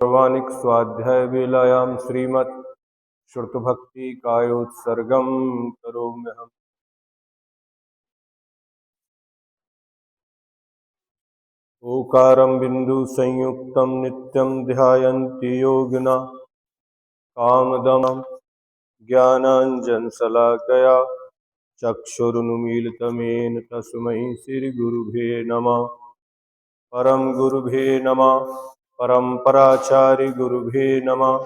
सर्वानिक स्वाध्याय वेलायां श्रीमत् श्रुतभक्ति कायोत्सर्गम करोम्यहम्। ओकारं बिंदु संयुक्तं नित्यं ध्यायन्ति योगिना कामदं ज्ञानाञ्जनशलाकया चक्षुरुन्मीलितमेन तस्मै श्रीगुरुभे नमः। परम गुरुभे नमः। परम्पराचार्य गुरुभे नमः।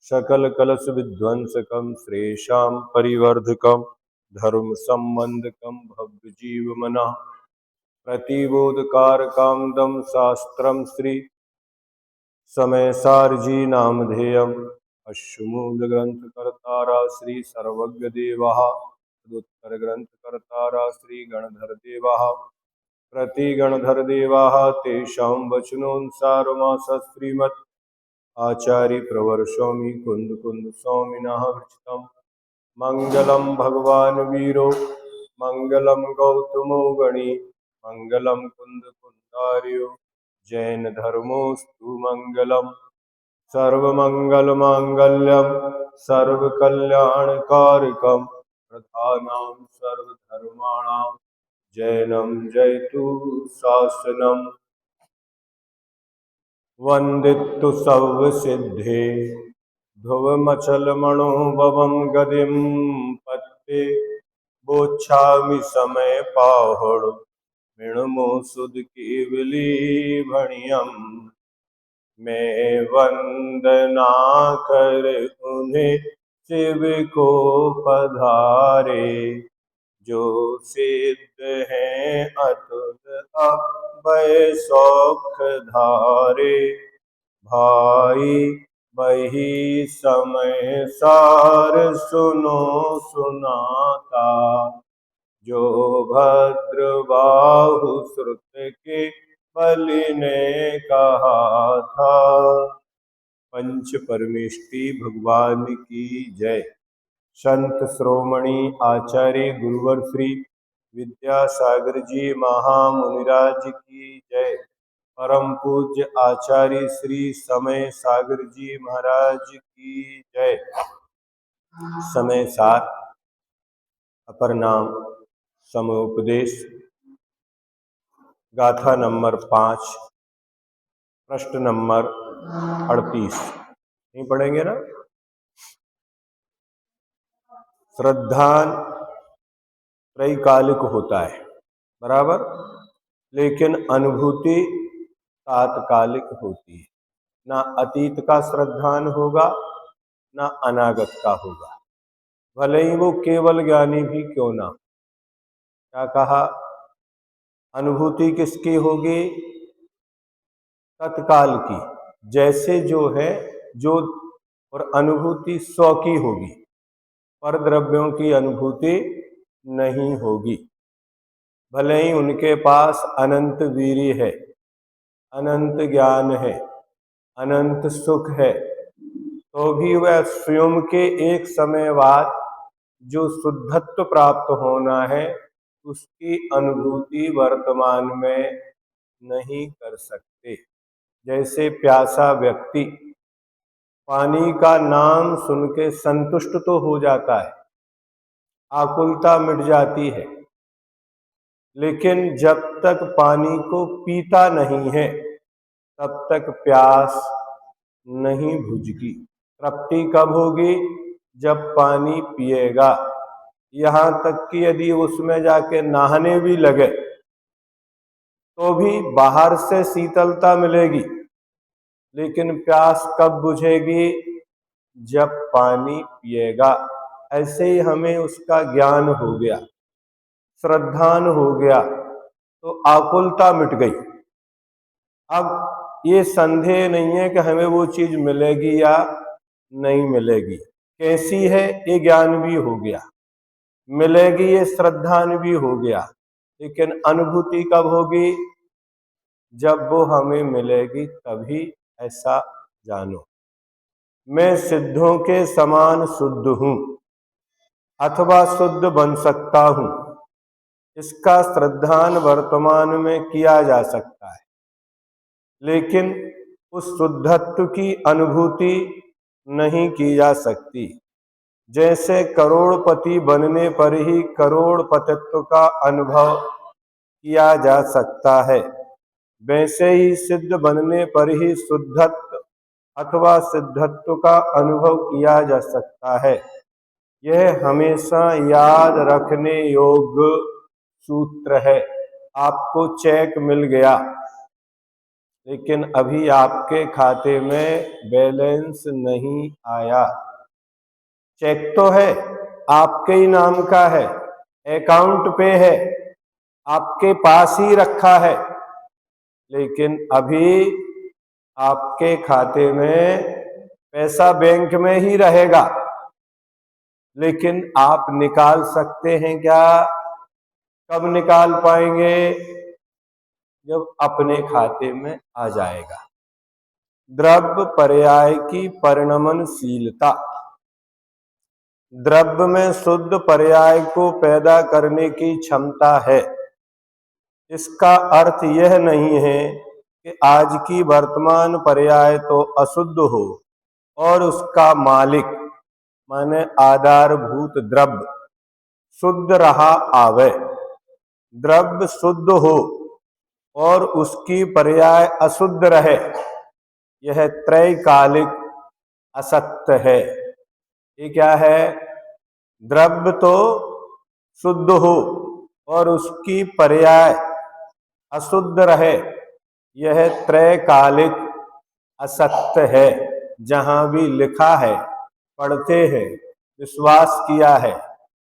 सकल कलश विध्वंसकं श्रेषां परिवर्धकं धर्म संबंधकं भव्य जीवमनः प्रतिबोधकारकं दम शास्त्रं श्री समयसारजी नामधेयम् अश्वमूल ग्रंथकर्तारा श्री सर्वज्ञ देवः तदुत्तर ग्रंथकर्तारा श्री गणधर देवः प्रतिगणधर देवाः तेषां वचनोऽनुसारमास श्रीमत् आचार्य प्रवर्षोमि कुंद कुंद स्वामिनः विरचितं मंगलम भगवान वीरो मंगलम गौतमो गणी मंगलम कुंद कुंदार्यो जैन धर्मोस्तु मंगलम सर्वमंगल मांगल्यम सर्वकल्याणकारकम प्रधानां सर्वधर्माणां जैनम जयतु शासनम वंदितु सर्वसिद्धे ध्रुवमचलमणो भवं गदिं पत्ते बोच्छामि समय पाहुड़ मृणमो सुध केवली भणियम। मैं वंदना कर उन्हें शिव को पधारे जो सिद्ध हैं अतुल अभय सौख धारे। भाई बही समय सार सुनो सुनाता जो भद्र बाहु श्रुत के बलि ने कहा था। पंच परमेष्टि भगवान की जय। संत श्रोमणी आचार्य गुरुवर श्री विद्यासागर जी महामुनिराज की जय। परम पूज्य आचार्य श्री समय सागर जी महाराज की जय। समय सार अपर नाम समोपदेश गाथा नंबर 5 प्रश्न नंबर 38 नहीं पढ़ेंगे ना। श्रद्धान त्रैकालिक होता है बराबर, लेकिन अनुभूति तात्कालिक होती है। ना अतीत का श्रद्धान होगा ना अनागत का होगा, भले ही वो केवल ज्ञानी भी क्यों ना। क्या कहा? अनुभूति किसकी होगी? तत्काल की, जैसे जो है जो, और अनुभूति स्व की होगी, पर द्रव्यों की अनुभूति नहीं होगी। भले ही उनके पास अनंत वीर्य है, अनंत ज्ञान है, अनंत सुख है, तो भी वह स्वयं के एक समय बाद जो शुद्धत्व प्राप्त होना है उसकी अनुभूति वर्तमान में नहीं कर सकते। जैसे प्यासा व्यक्ति पानी का नाम सुन के संतुष्ट तो हो जाता है, आकुलता मिट जाती है, लेकिन जब तक पानी को पीता नहीं है तब तक प्यास नहीं बुझगी। तृप्ति कब होगी? जब पानी पिएगा। यहाँ तक कि यदि उसमें जाके नहाने भी लगे तो भी बाहर से शीतलता मिलेगी, लेकिन प्यास कब बुझेगी? जब पानी पिएगा। ऐसे ही हमें उसका ज्ञान हो गया, श्रद्धान हो गया, तो आकुलता मिट गई। अब ये संदेह नहीं है कि हमें वो चीज मिलेगी या नहीं मिलेगी। कैसी है ये ज्ञान भी हो गया, मिलेगी ये श्रद्धान भी हो गया, लेकिन अनुभूति कब होगी? जब वो हमें मिलेगी तभी ऐसा जानो। मैं सिद्धों के समान शुद्ध हूं अथवा शुद्ध बन सकता हूं, इसका श्रद्धान वर्तमान में किया जा सकता है, लेकिन उस शुद्धत्व की अनुभूति नहीं की जा सकती। जैसे करोड़पति बनने पर ही करोड़पतित्व का अनुभव किया जा सकता है, वैसे ही सिद्ध बनने पर ही शुद्धत्व अथवा सिद्धत्व का अनुभव किया जा सकता है। यह हमेशा याद रखने योग्य सूत्र है। आपको चेक मिल गया, लेकिन अभी आपके खाते में बैलेंस नहीं आया। चेक तो है, आपके ही नाम का है, अकाउंट पे है, आपके पास ही रखा है, लेकिन अभी आपके खाते में पैसा बैंक में ही रहेगा, लेकिन आप निकाल सकते हैं क्या? कब निकाल पाएंगे? जब अपने खाते में आ जाएगा। द्रव्य पर्याय की परिणमनशीलता। द्रव्य में शुद्ध पर्याय को पैदा करने की क्षमता है। इसका अर्थ यह नहीं है कि आज की वर्तमान पर्याय तो अशुद्ध हो और उसका मालिक माने आधारभूत द्रव्य शुद्ध रहा आवे। द्रव्य शुद्ध हो और उसकी पर्याय अशुद्ध रहे, यह त्रैकालिक असत्य है। ये क्या है? द्रव्य तो शुद्ध हो और उसकी पर्याय अशुद्ध रहे, यह त्रैकालिक असत्य है। जहां भी लिखा है, पढ़ते हैं, विश्वास किया है,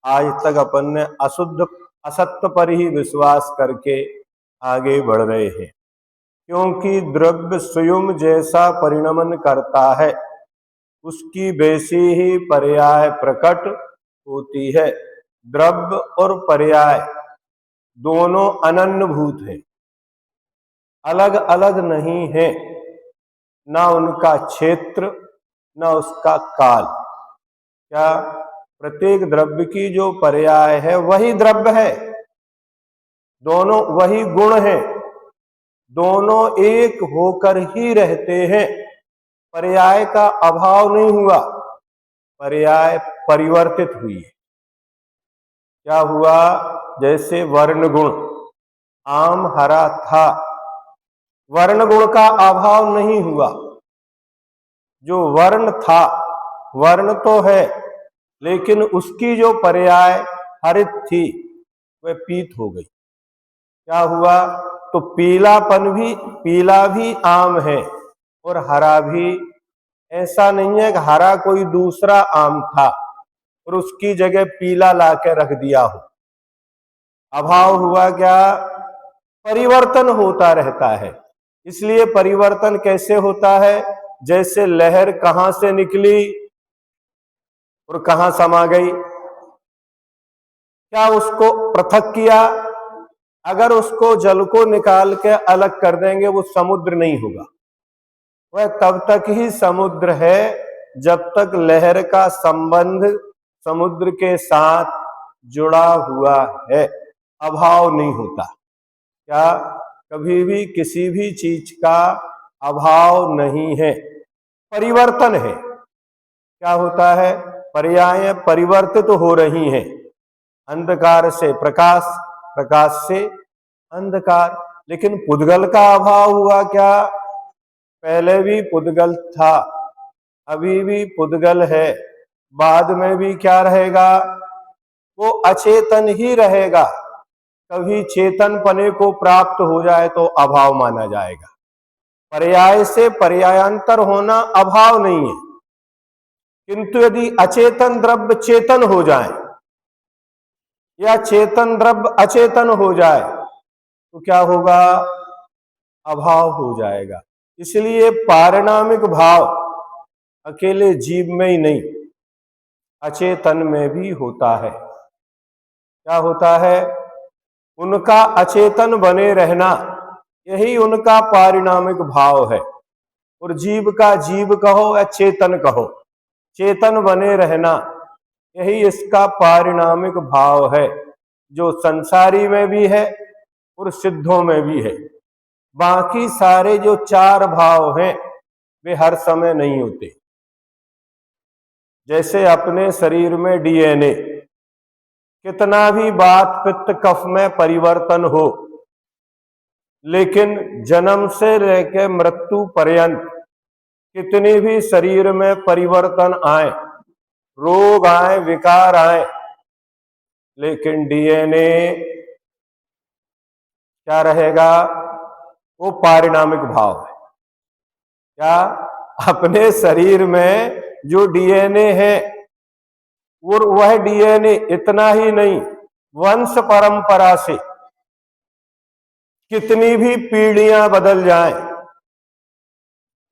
आज तक अपन ने अशुद्ध असत्य पर ही विश्वास करके आगे बढ़ रहे हैं, क्योंकि द्रव्य स्वयं जैसा परिणमन करता है उसकी वैसी ही पर्याय प्रकट होती है। द्रव्य और पर्याय दोनों अनन्यभूत है, अलग अलग नहीं है, ना उनका क्षेत्र ना उसका काल। क्या? प्रत्येक द्रव्य की जो पर्याय है वही द्रव्य है, दोनों वही गुण है, दोनों एक होकर ही रहते हैं। पर्याय का अभाव नहीं हुआ, पर्याय परिवर्तित हुई। क्या हुआ? जैसे वर्ण गुण, आम हरा था, वर्ण गुण का अभाव नहीं हुआ। जो वर्ण था, वर्ण तो है, लेकिन उसकी जो पर्याय हरित थी वह पीत हो गई। क्या हुआ? तो पीलापन भी, पीला भी आम है और हरा भी। ऐसा नहीं है कि हरा कोई दूसरा आम था और उसकी जगह पीला लाके रख दिया हो। अभाव हुआ क्या? परिवर्तन होता रहता है। इसलिए परिवर्तन कैसे होता है? जैसे लहर कहां से निकली और कहां समा गई। क्या उसको पृथक किया? अगर उसको जल को निकाल के अलग कर देंगे वो समुद्र नहीं होगा। वह तब तक ही समुद्र है जब तक लहर का संबंध समुद्र के साथ जुड़ा हुआ है, अभाव नहीं होता। क्या? कभी भी किसी भी चीज का अभाव नहीं है, परिवर्तन है। क्या होता है? पर्याय परिवर्तित हो रही हैं, अंधकार से प्रकाश, प्रकाश से अंधकार। लेकिन पुद्गल का अभाव हुआ क्या? पहले भी पुद्गल था, अभी भी पुद्गल है, बाद में भी क्या रहेगा? वो अचेतन ही रहेगा। कभी चेतन पने को प्राप्त हो जाए तो अभाव माना जाएगा। पर्याय से पर्यायांतर होना अभाव नहीं है, किंतु यदि अचेतन द्रव्य चेतन हो जाए या चेतन द्रव्य अचेतन हो जाए तो क्या होगा? अभाव हो जाएगा। इसलिए पारिणामिक भाव अकेले जीव में ही नहीं, अचेतन में भी होता है। क्या होता है? उनका अचेतन बने रहना, यही उनका पारिणामिक भाव है। और जीव का जीव कहो या चेतन कहो, चेतन बने रहना यही इसका पारिणामिक भाव है, जो संसारी में भी है और सिद्धों में भी है। बाकी सारे जो चार भाव हैं वे हर समय नहीं होते। जैसे अपने शरीर में डीएनए, कितना भी वात पित्त कफ में परिवर्तन हो, लेकिन जन्म से लेकर मृत्यु पर्यंत कितने भी शरीर में परिवर्तन आए, रोग आए, विकार आए, लेकिन डीएनए क्या रहेगा? वो पारिणामिक भाव है। क्या? अपने शरीर में जो डीएनए है, वह डीएनए इतना ही नहीं, वंश परंपरा से कितनी भी पीढ़ियां बदल जाएं,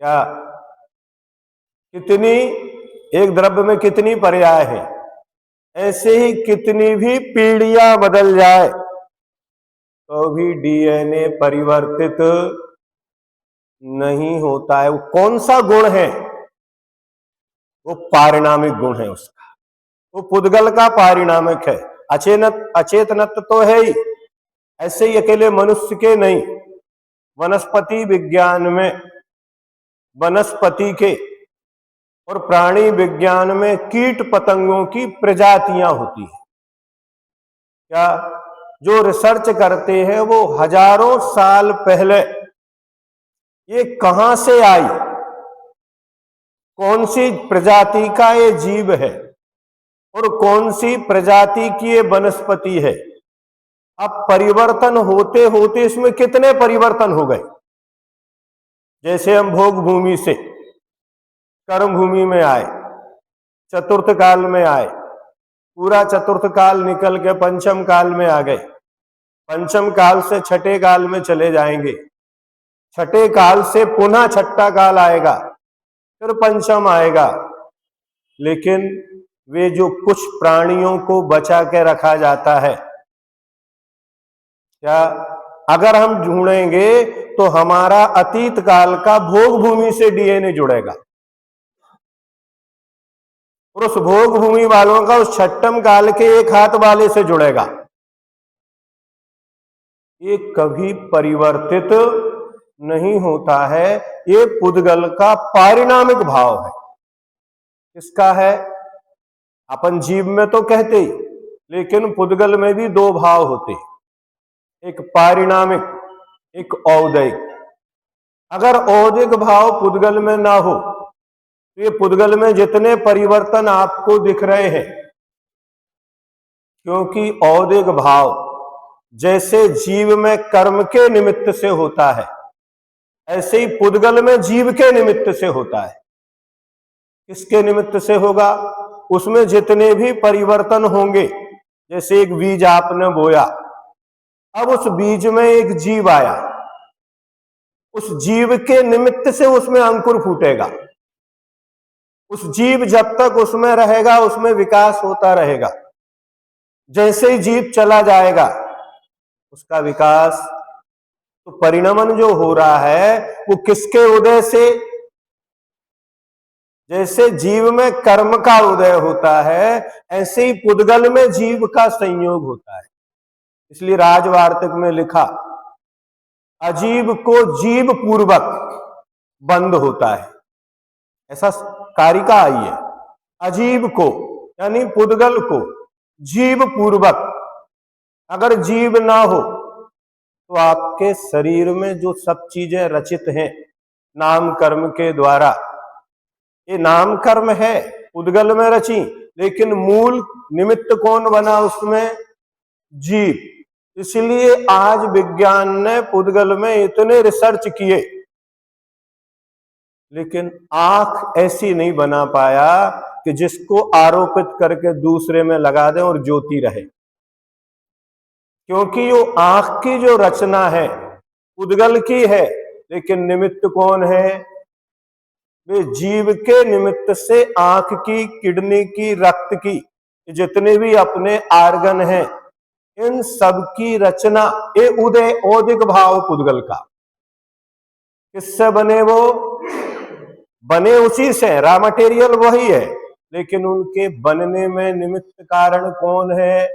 क्या कितनी, एक द्रव्य में कितनी पर्याय है, ऐसे ही कितनी भी पीढ़ियां बदल जाए तो भी डीएनए परिवर्तित नहीं होता है। वो कौन सा गुण है? वो पारिणामिक गुण है उसका, वो पुद्गल का पारिणामिक है। अचेतनत्व तो है ही, ऐसे ही अकेले मनुष्य के नहीं, वनस्पति विज्ञान में वनस्पति के और प्राणी विज्ञान में कीट पतंगों की प्रजातियां होती है। क्या? जो रिसर्च करते हैं वो हजारों साल पहले ये कहां से आई, कौन सी प्रजाति का ये जीव है और कौन सी प्रजाति की ये वनस्पति है। अब परिवर्तन होते होते इसमें कितने परिवर्तन हो गए। जैसे हम भोग भूमि से कर्म भूमि में आए, चतुर्थ काल में आए, पूरा चतुर्थ काल निकल के पंचम काल में आ गए, पंचम काल से छठे काल में चले जाएंगे, छठे काल से पुनः छठा काल आएगा, फिर पंचम आएगा। लेकिन वे जो कुछ प्राणियों को बचा के रखा जाता है, क्या अगर हम ढूंढेंगे तो हमारा अतीत काल का भोग भूमि से डीएनए जुड़ेगा और उस भोग भूमि वालों का उस छठम काल के एक हाथ वाले से जुड़ेगा। ये कभी परिवर्तित नहीं होता है। ये पुद्गल का पारिणामिक भाव है। किसका है? अपन जीव में तो कहते ही, लेकिन पुद्गल में भी दो भाव होते, एक पारिणामिक, एक औदैहिक। अगर औदैहिक भाव पुद्गल में ना हो तो ये पुद्गल में जितने परिवर्तन आपको दिख रहे हैं, क्योंकि औदैहिक भाव जैसे जीव में कर्म के निमित्त से होता है, ऐसे ही पुद्गल में जीव के निमित्त से होता है। किसके निमित्त से होगा? उसमें जितने भी परिवर्तन होंगे, जैसे एक बीज आपने बोया, अब उस बीज में एक जीव आया, उस जीव के निमित्त से उसमें अंकुर फूटेगा। उस जीव जब तक उसमें रहेगा उसमें विकास होता रहेगा। जैसे ही जीव चला जाएगा उसका विकास, तो परिणमन जो हो रहा है वो किसके उदय से? जैसे जीव में कर्म का उदय होता है, ऐसे ही पुद्गल में जीव का संयोग होता है। इसलिए राजवार्तिक में लिखा, अजीव को जीव पूर्वक बंद होता है, ऐसा कारिका आई है। अजीव को यानी पुद्गल को जीव पूर्वक, अगर जीव ना हो तो आपके शरीर में जो सब चीजें रचित हैं नाम कर्म के द्वारा, ये नाम कर्म है पुद्गल में रची, लेकिन मूल निमित्त कौन बना उसमें? जीव। इसलिए आज विज्ञान ने पुद्गल में इतने रिसर्च किए, लेकिन आंख ऐसी नहीं बना पाया कि जिसको आरोपित करके दूसरे में लगा दें और ज्योति रहे। क्योंकि वो आंख की जो रचना है पुद्गल की है, लेकिन निमित्त कौन है? वे जीव के निमित्त से आंख की, किडनी की, रक्त की, जितने भी अपने आर्गन हैं, इन सब की रचना ये उदय औदिक भाव पुद्गल का। किससे बने? वो बने उसी से, रॉ मटेरियल वही है, लेकिन उनके बनने में निमित्त कारण कौन है?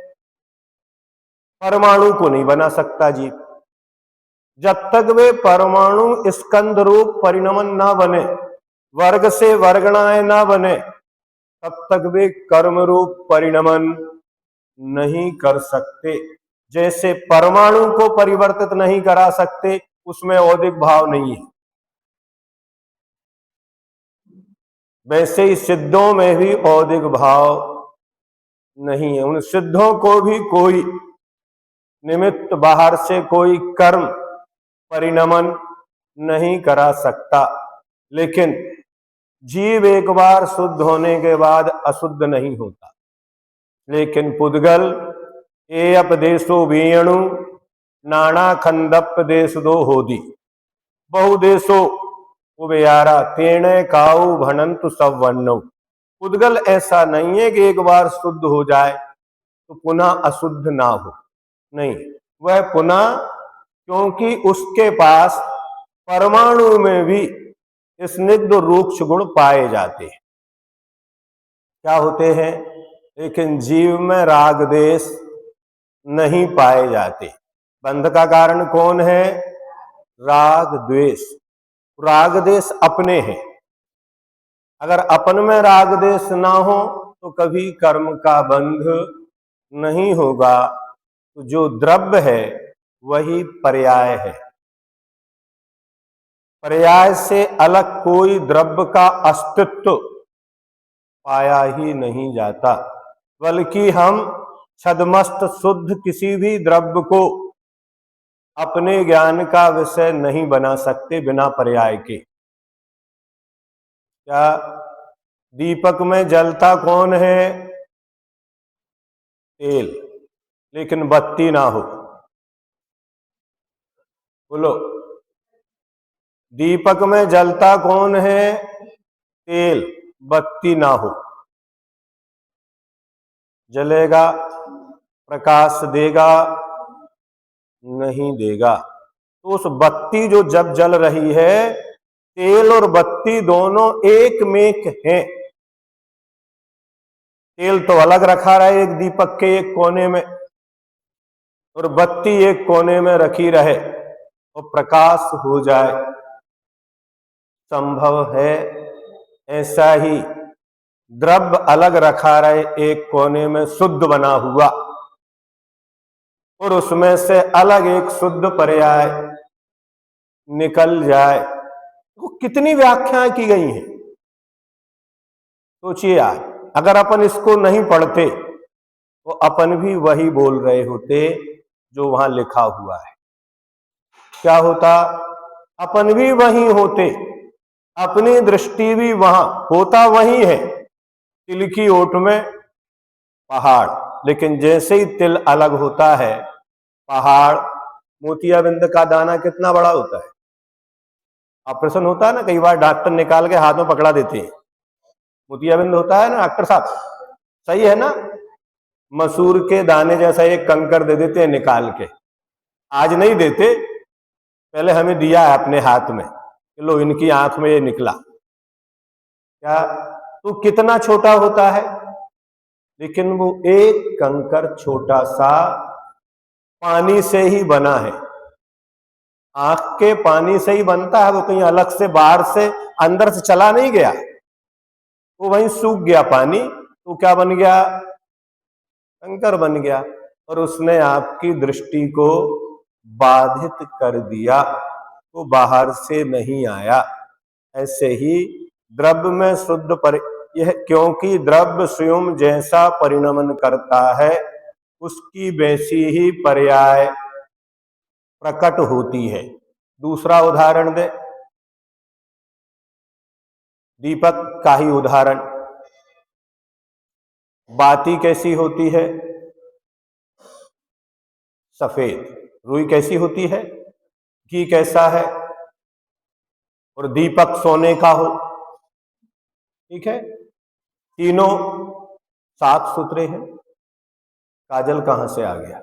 परमाणु को नहीं बना सकता जीव। जब तक वे परमाणु स्कंद रूप परिणमन ना बने वर्ग से वर्गणाएं ना बने तब तक वे कर्म रूप परिणमन नहीं कर सकते। जैसे परमाणु को परिवर्तित नहीं करा सकते, उसमें औदिक भाव नहीं है, वैसे ही सिद्धों में भी औदिक भाव नहीं है। उन सिद्धों को भी कोई निमित्त बाहर से कोई कर्म परिणमन नहीं करा सकता। लेकिन जीव एक बार शुद्ध होने के बाद अशुद्ध नहीं होता। लेकिन पुद्गल ए अपदेशो वीणु नाना खंडपदेश दो होदी बहुदेशो उबयारा तेणे काऊ भनंतु सब वन्नो। पुद्गल ऐसा नहीं है कि एक बार शुद्ध हो जाए तो पुनः अशुद्ध ना हो, नहीं, वह पुनः, क्योंकि उसके पास परमाणु में भी स्निग्ध रूक्ष गुण पाए जाते हैं। क्या होते हैं? लेकिन जीव में राग देश नहीं पाए जाते। बंध का कारण कौन है? राग द्वेष। राग देश अपने हैं। अगर अपन में राग देश ना हो तो कभी कर्म का बंध नहीं होगा। तो जो द्रव्य है वही पर्याय है। पर्याय से अलग कोई द्रव्य का अस्तित्व पाया ही नहीं जाता, बल्कि हम छद्मस्त शुद्ध किसी भी द्रव्य को अपने ज्ञान का विषय नहीं बना सकते बिना पर्याय के। क्या दीपक में जलता कौन है? तेल, लेकिन बत्ती ना हो। बोलो, दीपक में जलता कौन है? तेल, बत्ती ना हो। जलेगा, प्रकाश देगा? नहीं देगा। तो उस बत्ती जो जब जल रही है, तेल और बत्ती दोनों एक मेक हैं। तेल तो अलग रखा रहे एक दीपक के एक कोने में, और बत्ती एक कोने में रखी रहे और प्रकाश हो जाए, संभव है? ऐसा ही द्रव्य अलग रखा रहे एक कोने में शुद्ध बना हुआ, और उसमें से अलग एक शुद्ध पर्याय निकल जाए, तो कितनी व्याख्याएं की गई हैं। सोचिए यार, अगर अपन इसको नहीं पढ़ते तो अपन भी वही बोल रहे होते जो वहां लिखा हुआ है। क्या होता? अपन भी वही होते, अपनी दृष्टि भी वहां होता वही है, तिल की ओट में पहाड़। लेकिन जैसे ही तिल अलग होता है, पहाड़, मोतियाबिंद का दाना कितना बड़ा होता है। ऑपरेशन होता है ना, कई बार डॉक्टर निकाल के हाथ में पकड़ा देते हैं, मोतियाबिंद होता है ना डॉक्टर साहब, सही है ना? मसूर के दाने जैसा एक कंकर दे देते हैं निकाल के। आज नहीं देते, पहले हमें दिया है अपने हाथ में, लो इनकी आंख में ये निकला। क्या तो कितना छोटा होता है, लेकिन वो एक कंकर छोटा सा पानी से ही बना है। आंख के पानी से ही बनता है, वो कहीं अलग से बाहर से अंदर से चला नहीं गया, वो वहीं सूख गया पानी, तो क्या बन गया? कंकर बन गया, और उसने आपकी दृष्टि को बाधित कर दिया, वो बाहर से नहीं आया। ऐसे ही द्रव्य में शुद्ध यह, क्योंकि द्रव्य स्वयं जैसा परिणमन करता है उसकी वैसी ही पर्याय प्रकट होती है। दूसरा उदाहरण दे, दीपक का ही उदाहरण। बाती कैसी होती है? सफेद। रुई कैसी होती है? घी कैसा है? और दीपक सोने का हो, ठीक है, तीनों साफ सुथरे हैं। काजल कहां से आ गया?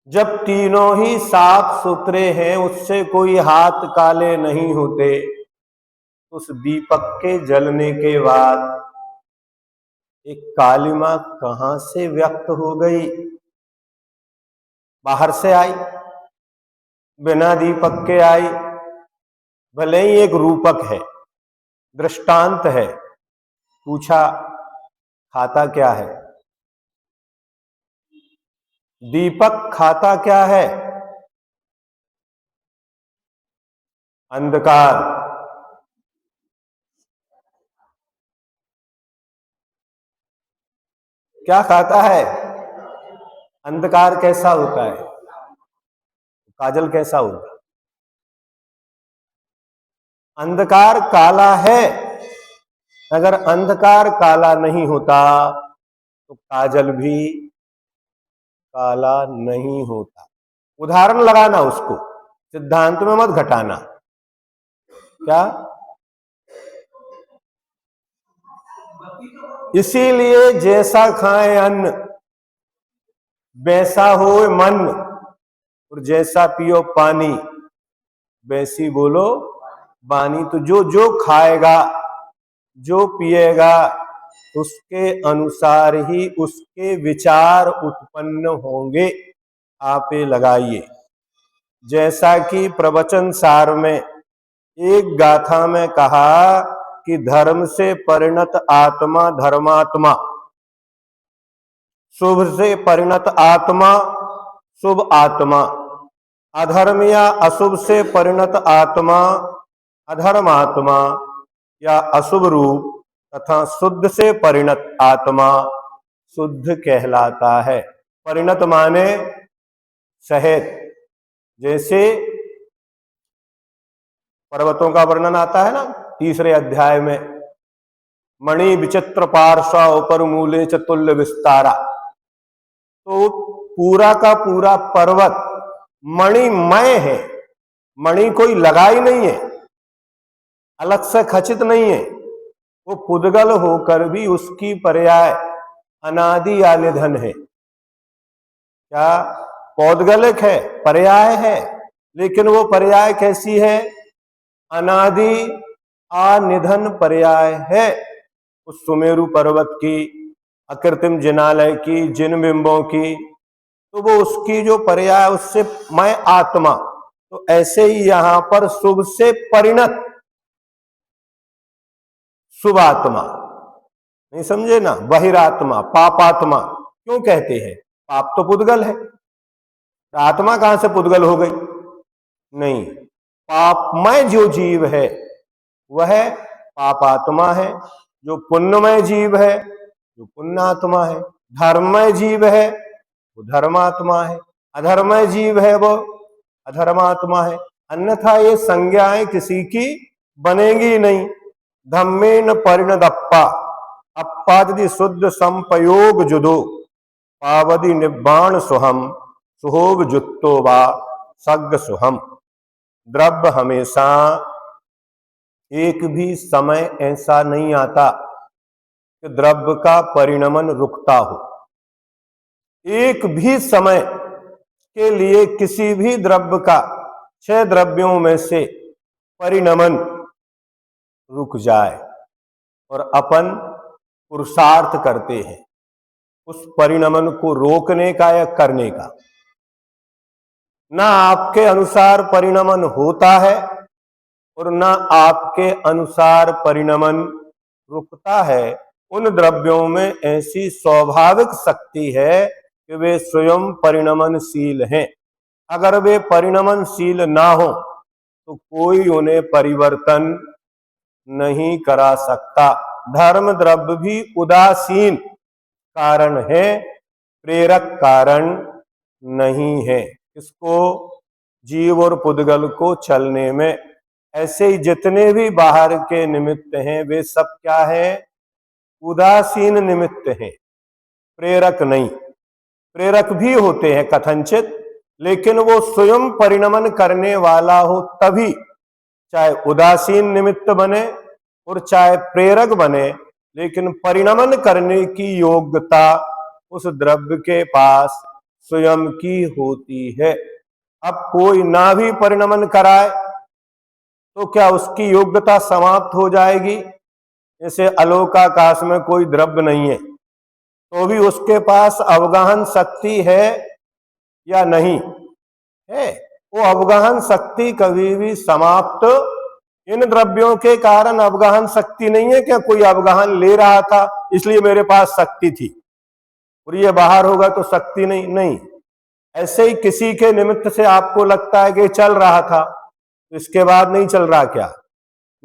जब तीनों ही साफ सुथरे हैं, उससे कोई हाथ काले नहीं होते, उस दीपक के जलने के बाद एक कालिमा कहां से व्यक्त हो गई? बाहर से आई, बिना दीपक के आई, भले ही एक रूपक है, दृष्टांत है। पूछा खाता क्या है? दीपक खाता क्या है? अंधकार। क्या खाता है? अंधकार कैसा होता है? काजल कैसा होगा? अंधकार काला है। अगर अंधकार काला नहीं होता तो काजल भी काला नहीं होता। उदाहरण लगाना, उसको सिद्धांत में मत घटाना। क्या? इसीलिए जैसा खाएं अन्न वैसा हो मन, और जैसा पियो पानी वैसी बोलो बानी। तो जो जो खाएगा, जो पिएगा, उसके अनुसार ही उसके विचार उत्पन्न होंगे। आप ये लगाइए। जैसा कि प्रवचन सार में एक गाथा में कहा कि धर्म से परिणत आत्मा धर्मात्मा, शुभ से परिणत आत्मा शुभ आत्मा, अधर्म या अशुभ से परिणत आत्मा अधर्मात्मा या अशुभ रूप, तथा शुद्ध से परिणत आत्मा शुद्ध कहलाता है। परिणत माने सहित। जैसे पर्वतों का वर्णन आता है ना 3रे अध्याय में, मणि विचित्र पार्श्व उपर मूले चतुल्य विस्तारा। तो पूरा का पूरा पर्वत मणिमय है। मणि कोई लगाई नहीं है, अलग से खचित नहीं है। वो पुद्गल होकर भी उसकी पर्याय अनादि या निधन है। क्या? पौद्गलिक है, पर्याय है, लेकिन वो पर्याय कैसी है? अनादि अनिधन पर्याय है। उस सुमेरु पर्वत की, अकृत्रिम जिनालय की, जिन बिंबों की, तो वो उसकी जो पर्याय, उससे मैं आत्मा। तो ऐसे ही यहां पर शुभ से परिणत शुभ आत्मा, नहीं समझे ना? बहिरात्मा, पापात्मा क्यों कहते हैं? पाप तो पुद्गल है, आत्मा कहां से पुद्गल हो गई? नहीं, पापमय जो जीव है वह पापात्मा है। जो पुण्यमय जीव है जो पुण्यात्मा है। धर्ममय जीव है वो धर्मात्मा है, अधर्ममय जीव है वो अधर्मात्मा है। अन्यथा ये संज्ञाएं किसी की बनेगी नहीं। धम्मेन परिणदप्पा, अप्पा यदि शुद्ध संपयोग जुदो, पावदि निब्बाण सुहम, सुहोग जुत्तो वा सग्ग सुहम। द्रव्य हमेशा, एक भी समय ऐसा नहीं आता कि द्रव्य का परिणमन रुकता हो। एक भी समय के लिए किसी भी द्रव्य का 6 द्रव्यों में से परिणमन रुक जाए और अपन पुरुषार्थ करते हैं उस परिणमन को रोकने का या करने का। ना आपके अनुसार परिणमन होता है और ना आपके अनुसार परिणमन रुकता है। उन द्रव्यों में ऐसी स्वाभाविक शक्ति है कि वे स्वयं परिणमनशील हैं। अगर वे परिणमनशील ना हो तो कोई उन्हें परिवर्तन नहीं करा सकता। धर्म द्रव्य भी उदासीन कारण है, प्रेरक कारण नहीं है। इसको जीव और पुद्गल को चलने में। ऐसे ही जितने भी बाहर के निमित्त हैं वे सब क्या है? उदासीन निमित्त हैं, प्रेरक नहीं। प्रेरक भी होते हैं कथनचित, लेकिन वो स्वयं परिणमन करने वाला हो तभी, चाहे उदासीन निमित्त बने और चाहे प्रेरक बने, लेकिन परिणमन करने की योग्यता उस द्रव्य के पास स्वयं की होती है। अब कोई ना भी परिणमन कराए तो क्या उसकी योग्यता समाप्त हो जाएगी? जैसे अलोकाकाश में कोई द्रव्य नहीं है तो भी उसके पास अवगाहन शक्ति है या नहीं है? वो अवगाहन शक्ति कभी भी समाप्त इन द्रव्यों के कारण अवगाहन शक्ति नहीं है क्या? कोई अवगाहन ले रहा था इसलिए मेरे पास शक्ति थी, और ये बाहर होगा तो शक्ति नहीं। नहीं, ऐसे ही किसी के निमित्त से आपको लगता है कि चल रहा था, तो इसके बाद नहीं चल रहा क्या?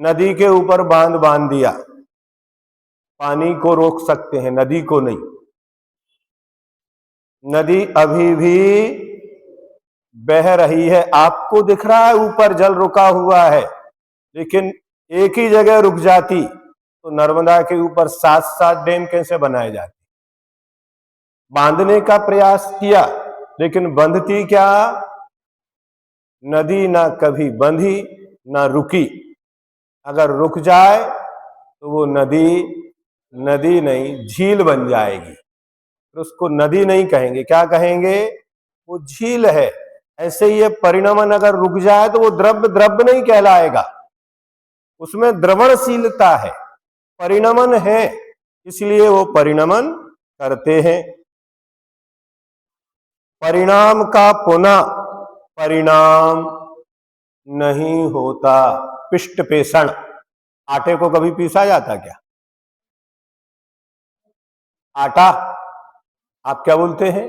नदी के ऊपर बांध बांध दिया, पानी को रोक सकते हैं, नदी को नहीं। नदी अभी भी बह रही है, आपको दिख रहा है ऊपर जल रुका हुआ है, लेकिन एक ही जगह रुक जाती तो नर्मदा के ऊपर 7-7 डैम कैसे बनाए जाते? बांधने का प्रयास किया, लेकिन बंधती क्या? नदी ना कभी बंधी ना रुकी। अगर रुक जाए तो वो नदी नहीं, झील बन जाएगी, तो उसको नदी नहीं कहेंगे, क्या कहेंगे? वो झील है। ऐसे ही ये परिणमन अगर रुक जाए तो वो द्रव्य नहीं कहलाएगा, उसमें द्रवणशीलता है, परिणमन है, इसलिए वो परिणमन करते हैं। परिणाम का पुनः परिणाम नहीं होता। पिष्ट पेषण, आटे को कभी पीसा जाता क्या? आटा आप क्या बोलते हैं?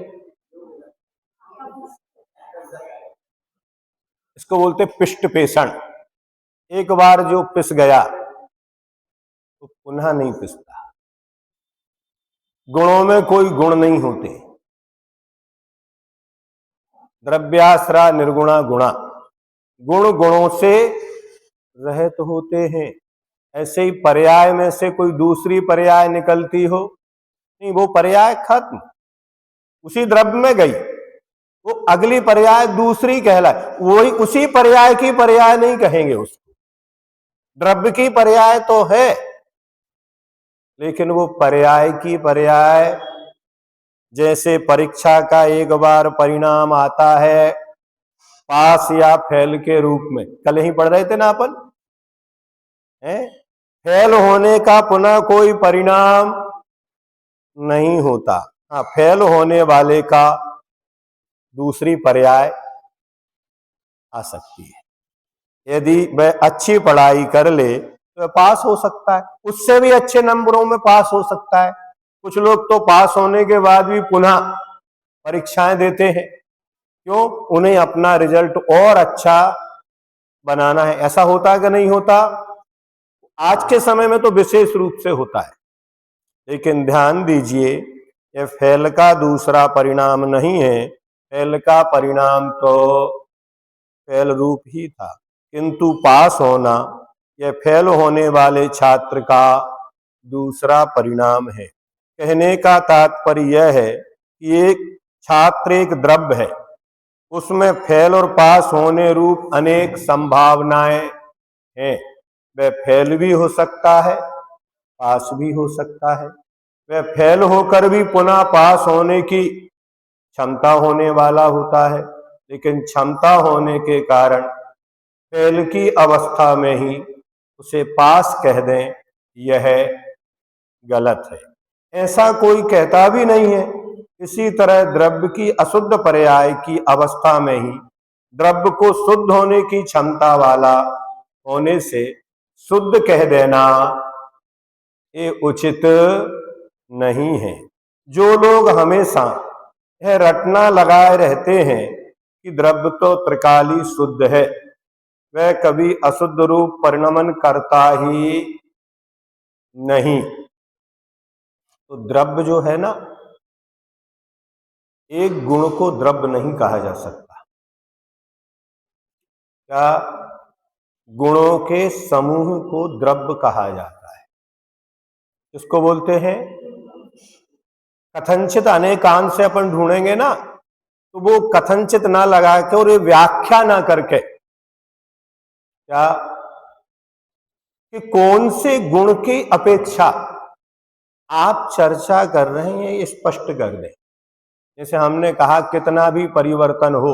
इसको बोलते पिष्ट पेषण। एक बार जो पिस गया तो पुनः नहीं पिसता। गुणों में कोई गुण नहीं होते, द्रव्याश्रा निर्गुणा गुणा, गुण गुणों से रहित होते हैं। ऐसे ही पर्याय में से कोई दूसरी पर्याय निकलती हो, नहीं, वो पर्याय खत्म, उसी द्रव्य में गई, वो अगली पर्याय दूसरी कहलाए, वही उसी पर्याय की पर्याय नहीं कहेंगे उसको। द्रव्य की पर्याय तो है, लेकिन वो पर्याय की पर्याय, जैसे परीक्षा का एक बार परिणाम आता है पास या फेल के रूप में, कल ही पढ़ रहे थे ना अपन, फेल होने का पुनः कोई परिणाम नहीं होता। हाँ, फेल होने वाले का दूसरी पर्याय आ सकती है। यदि वह अच्छी पढ़ाई कर ले तो पास हो सकता है, उससे भी अच्छे नंबरों में पास हो सकता है। कुछ लोग तो पास होने के बाद भी पुनः परीक्षाएं देते हैं, क्यों? उन्हें अपना रिजल्ट और अच्छा बनाना है। ऐसा होता है कि नहीं होता? आज के समय में तो विशेष रूप से होता है, लेकिन ध्यान दीजिए, यह फेल का दूसरा परिणाम नहीं है, फेल का परिणाम तो फेल रूप ही था, किंतु पास होना यह फेल होने वाले छात्र का दूसरा परिणाम है। कहने का तात्पर्य यह है कि एक छात्र एक द्रव्य है, उसमें फेल और पास होने रूप अनेक संभावनाएं हैं। वह फेल भी हो सकता है, पास भी हो सकता है। वह फेल होकर भी पुनः पास होने की क्षमता होने वाला होता है, लेकिन क्षमता होने के कारण फेल की अवस्था में ही उसे पास कह दें, यह गलत है। ऐसा कोई कहता भी नहीं है। इसी तरह द्रव्य की अशुद्ध पर्याय की अवस्था में ही द्रव्य को शुद्ध होने की क्षमता वाला होने से शुद्ध कह देना ये उचित नहीं है। जो लोग हमेशा यह रटना लगाए रहते हैं कि द्रव्य तो त्रिकाली शुद्ध है, वह कभी अशुद्ध रूप परिणमन करता ही नहीं। तो द्रव्य जो है ना, एक गुण को द्रव्य नहीं कहा जा सकता। क्या? गुणों के समूह को द्रव्य कहा जाता है। इसको बोलते हैं कथनचित अनेकांश से अपन ढूंढेंगे ना, तो वो कथनचित ना लगा के और ये व्याख्या ना करके, क्या कि कौन से गुण की अपेक्षा आप चर्चा कर रहे हैं ये स्पष्ट कर दें। जैसे हमने कहा कितना भी परिवर्तन हो,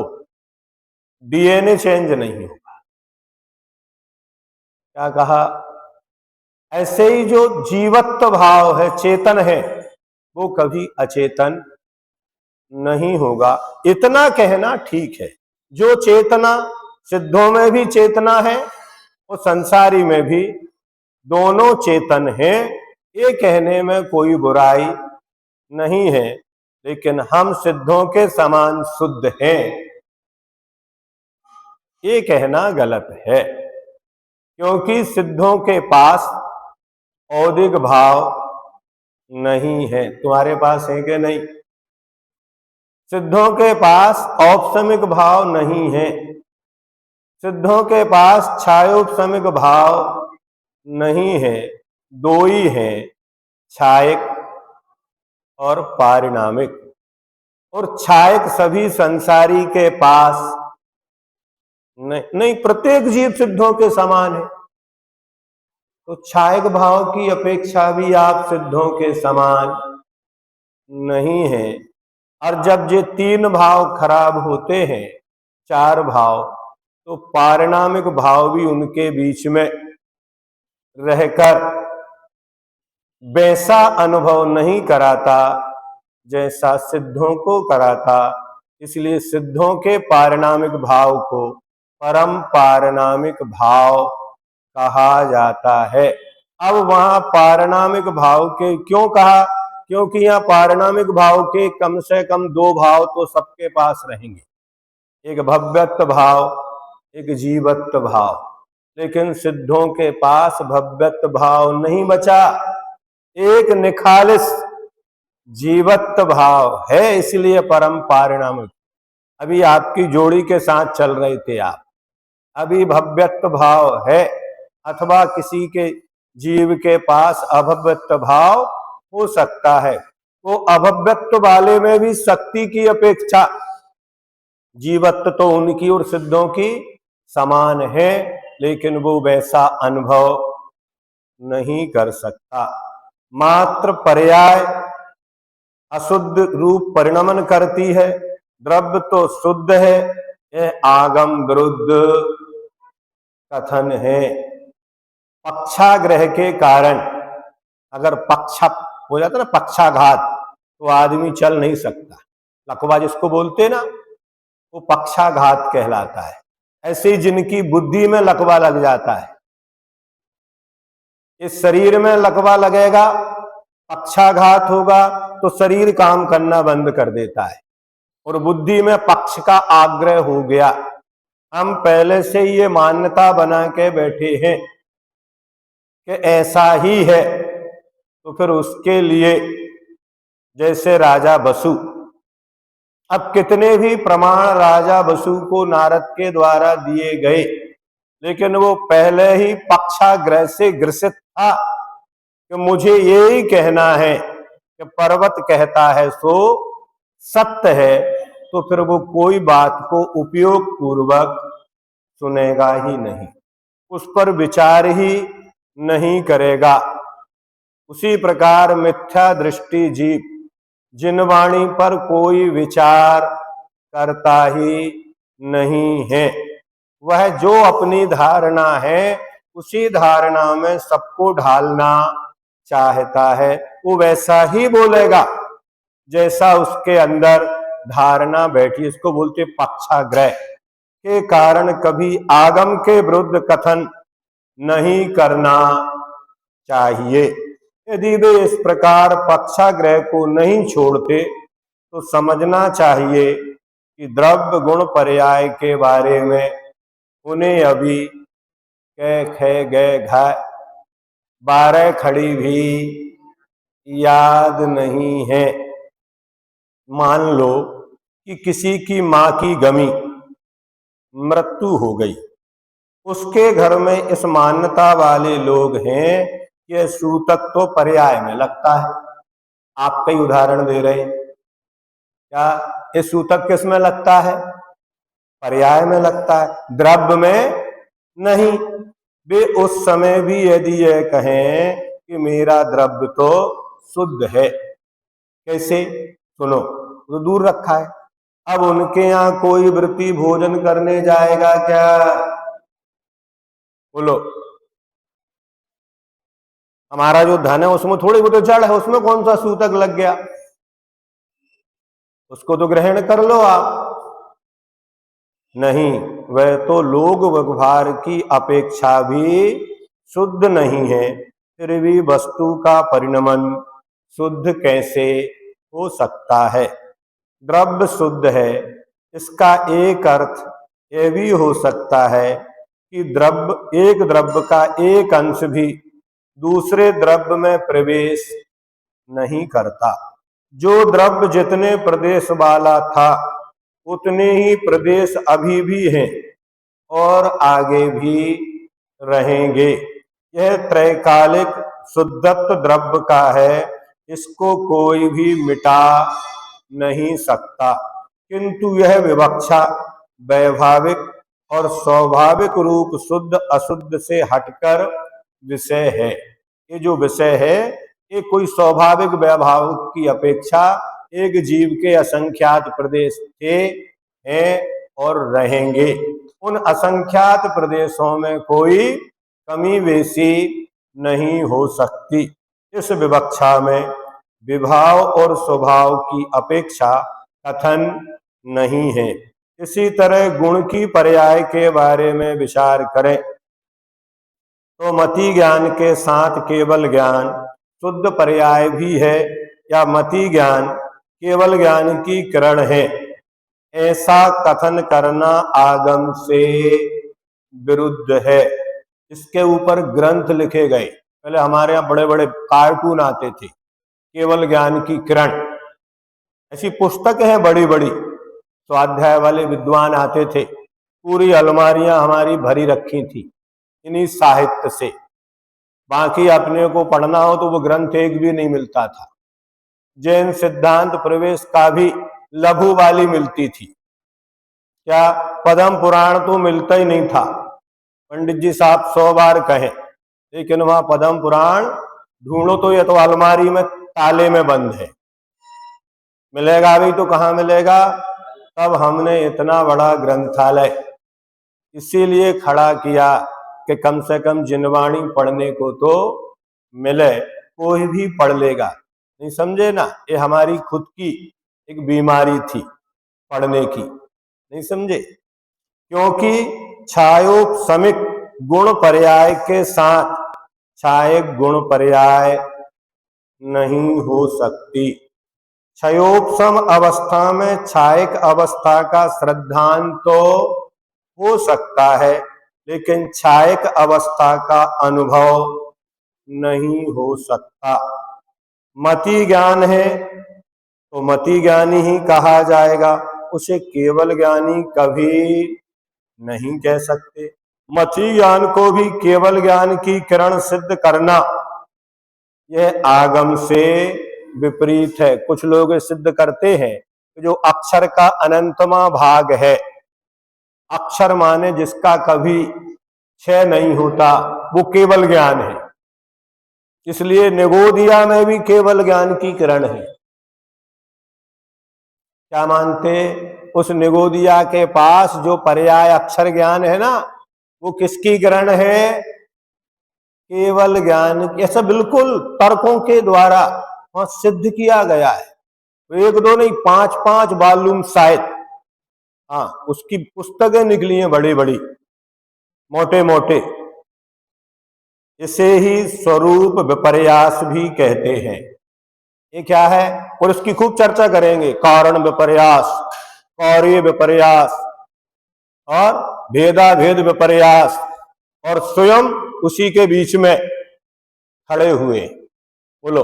डीएनए चेंज नहीं होगा। क्या कहा? ऐसे ही जो जीवत्व भाव है, चेतन है, वो कभी अचेतन नहीं होगा। इतना कहना ठीक है, जो चेतना सिद्धों में भी चेतना है और संसारी में भी दोनों चेतन हैं, ये कहने में कोई बुराई नहीं है, लेकिन हम सिद्धों के समान शुद्ध हैं, ये कहना गलत है। क्योंकि सिद्धों के पास औदिक भाव नहीं है। तुम्हारे पास है कि नहीं? सिद्धों के पास औपसमिक भाव नहीं है, सिद्धों के पास छायोपसमिक भाव नहीं है। दो ही है, छायक और पारिणामिक। और छायक सभी संसारी के पास नहीं, प्रत्येक जीव सिद्धों के समान है। तो छायक भाव की अपेक्षा भी आप सिद्धों के समान नहीं है। और जब ये तीन भाव खराब होते हैं, चार भाव, तो पारिणामिक भाव भी उनके बीच में रहकर वैसा अनुभव नहीं कराता जैसा सिद्धों को कराता। इसलिए सिद्धों के पारिणामिक भाव को परम पारिणामिक भाव कहा जाता है। अब वहां पारिणामिक भाव के क्यों कहा? क्योंकि यहाँ पारिणामिक भाव के कम से कम दो भाव तो सबके पास रहेंगे, एक भव्यत्व भाव, एक जीवत्व भाव। लेकिन सिद्धों के पास भव्यत्व भाव नहीं बचा, एक निखालिस जीवत्व भाव है, इसलिए परम पारिणामिक। अभी आपकी जोड़ी के साथ चल रहे थे आप, अभी भव्यत्व भाव है, अथवा किसी के जीव के पास अभव्यत्व भाव हो सकता है। वो अभव्यत्व वाले में भी शक्ति की अपेक्षा जीवत्व तो उनकी और सिद्धों की समान है, लेकिन वो वैसा अनुभव नहीं कर सकता। मात्र पर्याय अशुद्ध रूप परिणमन करती है, द्रव्य तो शुद्ध है। यह आगम विरुद्ध कथन है। पक्षाग्रह के कारण अगर पक्ष हो जाता ना, पक्षाघात, तो आदमी चल नहीं सकता। लकवा जिसको बोलते ना, वो पक्षाघात कहलाता है। ऐसे जिनकी बुद्धि में लकवा लग जाता है, इस शरीर में लकवा लगेगा, पक्षाघात होगा तो शरीर काम करना बंद कर देता है, और बुद्धि में पक्ष का आग्रह हो गया। हम पहले से ये मान्यता बना के बैठे हैं कि ऐसा ही है, तो फिर उसके लिए जैसे राजा बसु, अब कितने भी प्रमाण राजा बसु को नारद के द्वारा दिए गए, लेकिन वो पहले ही पक्षाग्रह से ग्रसित था कि मुझे यही कहना है कि पर्वत कहता है सो सत्य है, तो फिर वो कोई बात को उपयोग पूर्वक सुनेगा ही नहीं, उस पर विचार ही नहीं करेगा। उसी प्रकार मिथ्या दृष्टि जीव जिन वाणी पर कोई विचार करता ही नहीं है, वह जो अपनी धारणा है उसी धारणा में सबको ढालना चाहता है। वो वैसा ही बोलेगा जैसा उसके अंदर धारणा बैठी। इसको बोलते पक्षाग्रह के कारण कभी आगम के विरुद्ध कथन नहीं करना चाहिए। यदि वे इस प्रकार पक्षाग्रह को नहीं छोड़ते तो समझना चाहिए कि द्रव्य गुण पर्याय के बारे में उन्हें अभी कै खे गए घा 12 खड़ी भी याद नहीं है। मान लो कि किसी की मां की गमी मृत्यु हो गई, उसके घर में इस मान्यता वाले लोग हैं कि सूतक तो पर्याय में लगता है। आप कई उदाहरण दे रहे हैं, क्या ये सूतक किस में लगता है? पर्याय में लगता है, द्रव्य में नहीं। वे उस समय भी यदि यह कहें कि मेरा द्रव्य तो शुद्ध है, कैसे? सुनो, तो दूर रखा है। अब उनके यहाँ कोई वृत्ति भोजन करने जाएगा क्या? बोलो, हमारा जो धन है उसमें थोड़ी बहुत जड़ है, उसमें कौन सा सूतक लग गया? उसको तो ग्रहण कर लो आप। नहीं, वह तो लोक व्यवहार की अपेक्षा भी शुद्ध नहीं है, फिर भी वस्तु का परिणमन शुद्ध कैसे हो सकता है? द्रव्य शुद्ध है, इसका एक अर्थ यह भी हो सकता है कि एक द्रव्य का एक अंश भी दूसरे द्रव्य में प्रवेश नहीं करता। जो द्रव्य जितने प्रदेश वाला था उतने ही प्रदेश अभी भी हैं और आगे भी रहेंगे। यह त्रैकालिक शुद्धत्व द्रव्य का है, इसको कोई भी मिटा नहीं सकता। किंतु यह विवक्षा वैभाविक और स्वाभाविक रूप शुद्ध अशुद्ध से हटकर विषय है। ये जो विषय है ये कोई स्वाभाविक वैभाविक की अपेक्षा एक जीव के असंख्यात प्रदेश थे, हैं और रहेंगे। उन असंख्यात प्रदेशों में कोई कमी बेसी नहीं हो सकती। इस विवक्षा में विभाव और स्वभाव की अपेक्षा कथन नहीं है। इसी तरह गुण की पर्याय के बारे में विचार करें तो मति ज्ञान के साथ केवल ज्ञान शुद्ध पर्याय भी है, या मति ज्ञान केवल ज्ञान की किरण है, ऐसा कथन करना आगम से विरुद्ध है। इसके ऊपर ग्रंथ लिखे गए। पहले हमारे यहाँ बड़े बड़े कार्टून आते थे, केवल ज्ञान की किरण, ऐसी पुस्तक है बड़ी बड़ी, स्वाध्याय वाले विद्वान आते थे, पूरी अलमारियां हमारी भरी रखी थी इन्हीं साहित्य से। बाकी अपने को पढ़ना हो तो वो ग्रंथ एक भी नहीं मिलता था। जैन सिद्धांत प्रवेश का भी लघु वाली मिलती थी, क्या पद्म पुराण तो मिलता ही नहीं था। पंडित जी साहब 100 बार कहें, लेकिन वहां पद्म पुराण ढूंढो तो ये तो अलमारी में ताले में बंद है, मिलेगा भी तो कहाँ मिलेगा। तब हमने इतना बड़ा ग्रंथालय इसीलिए खड़ा किया कि कम से कम जिनवाणी पढ़ने को तो मिले, कोई भी पढ़ लेगा। नहीं समझे ना, ये हमारी खुद की एक बीमारी थी पढ़ने की, नहीं समझे। क्योंकि छायोपसमिक गुण पर्याय के साथ छायक गुण पर्याय नहीं हो सकती। क्षयोपशम अवस्था में छायक अवस्था का श्रद्धांत तो हो सकता है, लेकिन छायक अवस्था का अनुभव नहीं हो सकता। मति ज्ञान है तो मति ज्ञानी ही कहा जाएगा, उसे केवल ज्ञानी कभी नहीं कह सकते। मति ज्ञान को भी केवल ज्ञान की किरण सिद्ध करना यह आगम से विपरीत है। कुछ लोग सिद्ध करते हैं जो अक्षर का अनंतमा भाग है, अक्षर माने जिसका कभी क्षय नहीं होता, वो केवल ज्ञान है। इसलिए निगोदिया में भी केवल ज्ञान की किरण है। क्या मानते, उस निगोदिया के पास जो पर्याय अक्षर ज्ञान है ना, वो किसकी किरण है? केवल ज्ञान की। ऐसा बिल्कुल तर्कों के द्वारा वहां सिद्ध किया गया है। एक दो नहीं, 5-5 वॉल्यूम शायद, हाँ उसकी पुस्तकें निकली हैं बड़ी बड़ी, मोटे मोटे। इसे ही स्वरूप विपर्यास भी कहते हैं। ये क्या है, और इसकी खूब चर्चा करेंगे। कारण विपर्यास, कौर्य विपर्यास और भेदाभेद विपर्यास, और स्वयं उसी के बीच में खड़े हुए बोलो,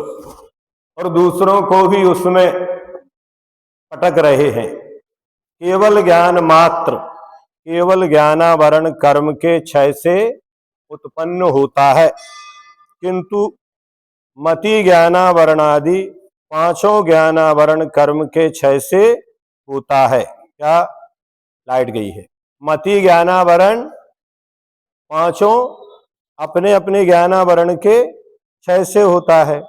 और दूसरों को भी उसमें पटक रहे हैं। केवल ज्ञान मात्र केवल ज्ञानावरण कर्म के क्षय से उत्पन्न होता है, किंतु मति ज्ञानावरणादि 5 ज्ञानावरण कर्म के क्षय से होता है। क्या लाइट गई है? मति ज्ञानावरण 5 अपने अपने ज्ञानावरण के क्षय से होता है।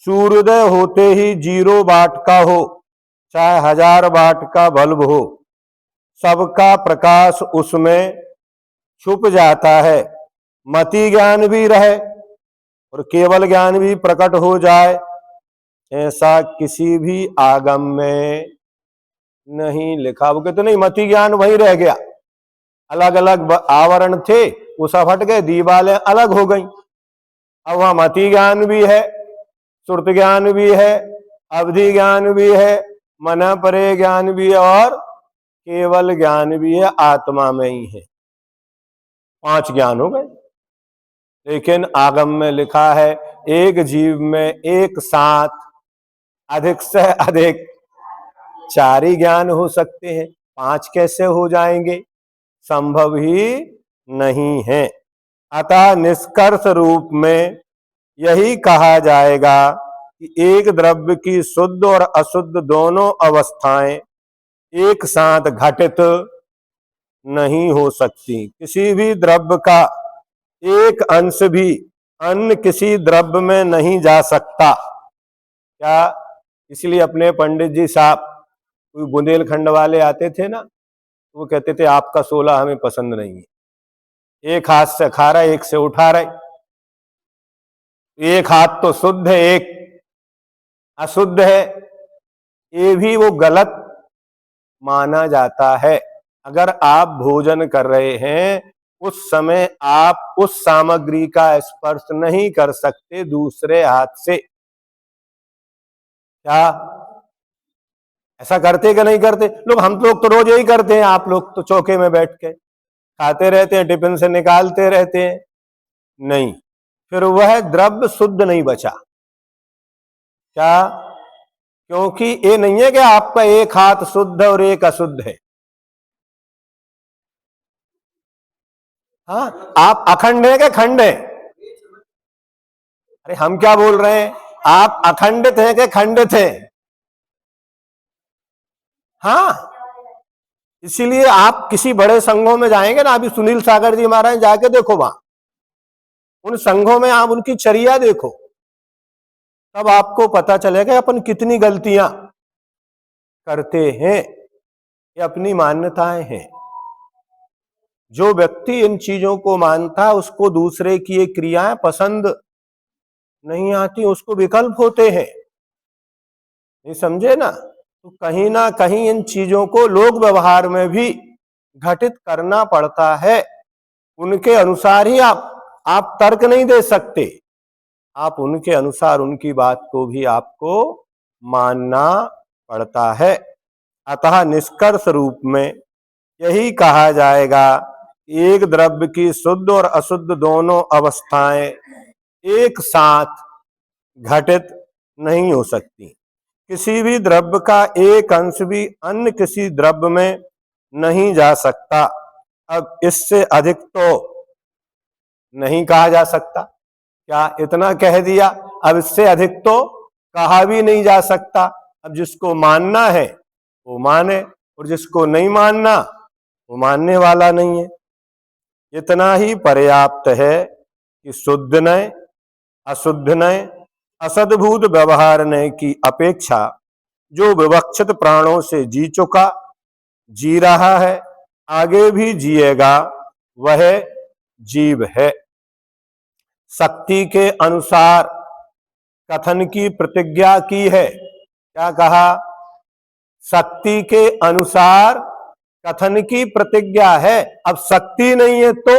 सूर्योदय होते ही 0 वाट का हो चाहे 1000 वाट का बल्ब हो, सबका प्रकाश उसमें छुप जाता है। मति ज्ञान भी रहे और केवल ज्ञान भी प्रकट हो जाए, ऐसा किसी भी आगम में नहीं लिखा। वो कहते नहीं, मति ज्ञान वहीं रह गया, अलग अलग आवरण थे, वो सब हट गए, दीवारें अलग हो गई। अब वहां मति ज्ञान भी है, श्रुत ज्ञान भी है, अवधि ज्ञान भी है, मन परे ज्ञान भी है और केवल ज्ञान भी है, आत्मा में ही है। 5 ज्ञान हो गए। लेकिन आगम में लिखा है एक जीव में एक साथ अधिक से अधिक 4 ही ज्ञान हो सकते हैं, 5 कैसे हो जाएंगे? संभव ही नहीं है। अतः निष्कर्ष रूप में यही कहा जाएगा कि एक द्रव्य की शुद्ध और अशुद्ध दोनों अवस्थाएं एक साथ घटित नहीं हो सकती। किसी भी द्रव्य का एक अंश भी अन्य किसी द्रव्य में नहीं जा सकता। क्या? इसलिए अपने पंडित जी साहब कोई बुंदेलखंड वाले आते थे ना, वो कहते थे आपका 16 हमें पसंद नहीं है, एक हाथ से खा रहा है, एक से उठा रहा है, एक हाथ तो शुद्ध है, एक अशुद्ध है, ये भी वो गलत माना जाता है। अगर आप भोजन कर रहे हैं उस समय आप उस सामग्री का स्पर्श नहीं कर सकते दूसरे हाथ से। क्या ऐसा करते कि नहीं करते लोग? हम लोग तो रोज यही करते हैं, आप लोग तो चौके में बैठ के खाते रहते हैं, टिफिन से निकालते रहते हैं। नहीं, फिर वह द्रव्य शुद्ध नहीं बचा। क्या? क्योंकि ये नहीं है कि आपका एक हाथ शुद्ध और एक अशुद्ध है। हाँ, आप अखंड है कि खंड है? अरे हम क्या बोल रहे हैं, आप अखंडित हैं कि खंडित हैं? हाँ, इसीलिए आप किसी बड़े संघों में जाएंगे ना, अभी सुनील सागर जी महाराज जाके देखो, वहां उन संघों में आप उनकी चर्या देखो, तब आपको पता चलेगा अपन कितनी गलतियां करते हैं। ये अपनी मान्यताएं हैं। जो व्यक्ति इन चीजों को मानता है उसको दूसरे की ये क्रियाएं पसंद नहीं आती, उसको विकल्प होते हैं। नहीं समझे ना? तो कहीं ना कहीं इन चीजों को लोक व्यवहार में भी घटित करना पड़ता है। उनके अनुसार ही आप तर्क नहीं दे सकते, आप उनके अनुसार उनकी बात को भी आपको मानना पड़ता है। अतः निष्कर्ष रूप में यही कहा जाएगा, एक द्रव्य की शुद्ध और अशुद्ध दोनों अवस्थाएं एक साथ घटित नहीं हो सकती। किसी भी द्रव्य का एक अंश भी अन्य किसी द्रव्य में नहीं जा सकता। अब इससे अधिक तो नहीं कहा जा सकता। क्या इतना कह दिया? अब इससे अधिक तो कहा भी नहीं जा सकता। अब जिसको मानना है वो माने, और जिसको नहीं मानना वो मानने वाला नहीं है। इतना ही पर्याप्त है कि शुद्ध नय, अशुद्ध नय, असद्भूत व्यवहार नय की अपेक्षा जो विवक्षित प्राणों से जी चुका, जी रहा है, आगे भी जिएगा, वह जीव है। शक्ति के अनुसार कथन की प्रतिज्ञा की है। क्या कहा? शक्ति के अनुसार कथन की प्रतिज्ञा है। अब शक्ति नहीं है तो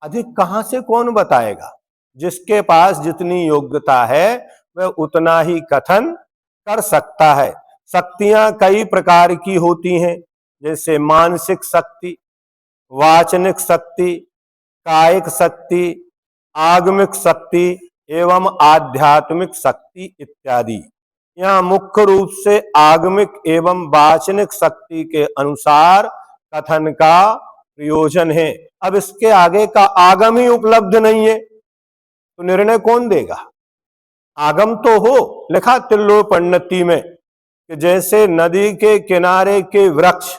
अधिक कहां से कौन बताएगा? जिसके पास जितनी योग्यता है वह उतना ही कथन कर सकता है। शक्तियां कई प्रकार की होती हैं, जैसे मानसिक शक्ति, वाचनिक शक्ति, कायिक शक्ति, आगमिक शक्ति एवं आध्यात्मिक शक्ति इत्यादि। यहाँ मुख्य रूप से आगमिक एवं वाचनिक शक्ति के अनुसार कथन का प्रयोजन है। अब इसके आगे का आगम ही उपलब्ध नहीं है तो निर्णय कौन देगा? आगम तो हो, लिखा तिल्लोपन्नति में कि जैसे नदी के किनारे के वृक्ष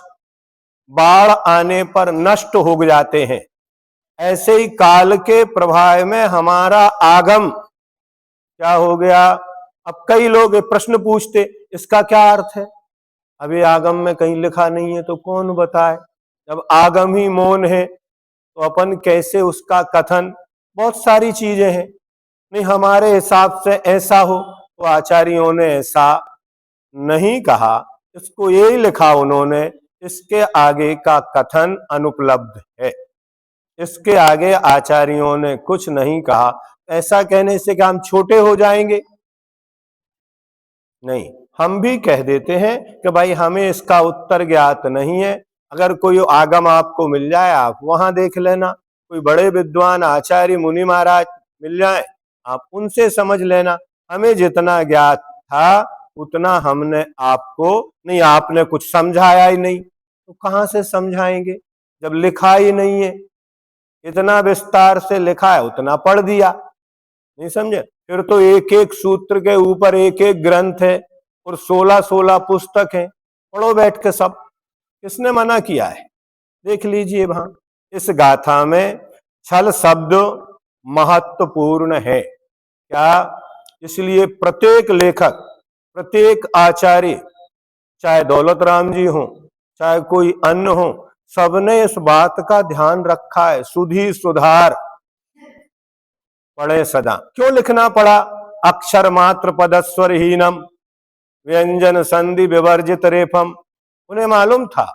बाढ़ आने पर नष्ट हो जाते हैं, ऐसे ही काल के प्रभाव में हमारा आगम क्या हो गया। अब कई लोग प्रश्न पूछते इसका क्या अर्थ है? अभी आगम में कहीं लिखा नहीं है तो कौन बताए? जब आगम ही मौन है तो अपन कैसे उसका कथन? बहुत सारी चीजें हैं, नहीं हमारे हिसाब से ऐसा हो, तो आचार्यों ने ऐसा नहीं कहा, इसको यही लिखा उन्होंने, इसके आगे का कथन अनुपलब्ध है। इसके आगे आचार्यों ने कुछ नहीं कहा। ऐसा कहने से क्या हम छोटे हो जाएंगे? नहीं, हम भी कह देते हैं कि भाई हमें इसका उत्तर ज्ञात नहीं है। अगर कोई आगम आपको मिल जाए आप वहां देख लेना, कोई बड़े विद्वान आचार्य मुनि महाराज मिल जाए आप उनसे समझ लेना। हमें जितना ज्ञात था उतना हमने आपको नहीं, आपने कुछ समझाया ही नहीं तो कहां से समझाएंगे जब लिखा ही नहीं है। इतना विस्तार से लिखा है उतना पढ़ दिया, नहीं समझे? फिर तो एक एक सूत्र के ऊपर एक एक ग्रंथ है और 16-16 पुस्तक है, पढ़ो बैठ के सब। किसने मना किया है? देख लीजिए वहां इस गाथा में छल शब्द महत्वपूर्ण है क्या? इसलिए प्रत्येक लेखक, प्रत्येक आचार्य, चाहे दौलत राम जी हो चाहे कोई अन्य हो, सबने इस बात का ध्यान रखा है। सुधी सुधार पढ़े सदा। क्यों लिखना पड़ा? अक्षर मात्र पदस्वर हीनम व्यंजन संधि विवर्जित रेफम। उन्हें मालूम था